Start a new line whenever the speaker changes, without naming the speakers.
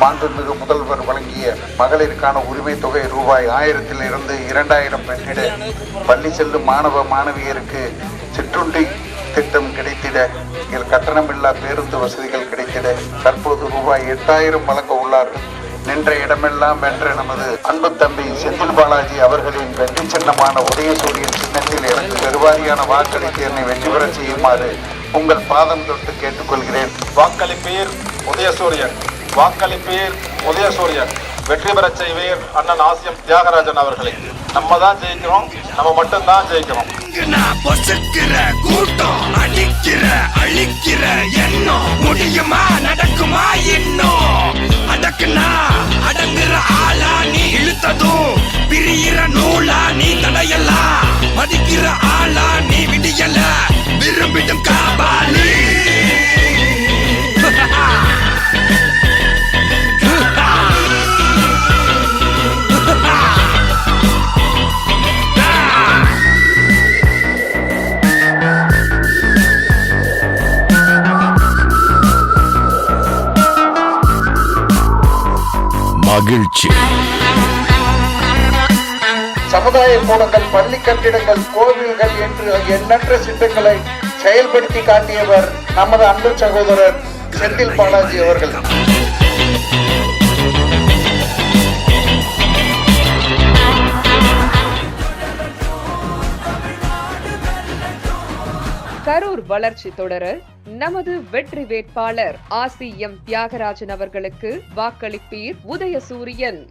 மாண்புமிகு முதல்வர் வழங்கிய மகளிருக்கான உரிமை தொகை ரூபாய் 1000 இருந்து 2000 பெற்றிட, பள்ளி செல்லும் மாணவ மாணவியருக்கு சிற்றுண்டி திட்டம் கிடைத்திட, கட்டணமில்லா பேருந்து வசதிகள் கிடைத்திட தற்போது ரூபாய் 8000 வழங்க உள்ளார்கள். நின்ற இடமெல்லாம் வென்ற நமது அன்பு தம்பி செந்தில் பாலாஜி அவர்களின் வெற்றி சின்னமான உதயசூரியன் சின்னத்தில் எனக்கு பெருவாரியான வாக்களித்து என்னை வெற்றி பெற செய்யுமாறு உங்கள் பாதம் தொட்டு கேட்டுக்கொள்கிறேன்.
வாக்களிப்பீர் உதயசூரியன், வாக்களிப்பீர் உதயசூரியன், வெற்றி பெற செய்வீர் அண்ணன் ஆசியம் தியாகராஜன் அவர்களை. நம்ம தான் ஜெயிக்கிறோம், நம்ம மட்டும்தான் ஜெயிக்கிறோம்.
கூட்டம் அடிக்கிற அழிக்கிற எண்ணம் முடியுமா நடக்குமா இன்னும் அடக்குனா அடங்குற ஆளா நீ இழுத்ததும் பிரியிற நூலா நீ தடையலாம் மதிக்கிற ஆளா நீ விடியல விரும்பிடும் காபாலி மகிழ்ச்சி.
சமுதாய கூடங்கள், பள்ளி கட்டிடங்கள், கோவில்கள் என்று எண்ணற்ற திட்டங்களை செயல்படுத்தி காட்டியவர் நமது அன்பு சகோதரர் செந்தில் பாலாஜி அவர்கள்.
கரூர் வளர்ச்சி தொடர நமது வெற்றி வேட்பாளர் ஆசியம் தியாகராஜன் அவர்களுக்கு வாக்களிப்பீர் உதயசூரியன்.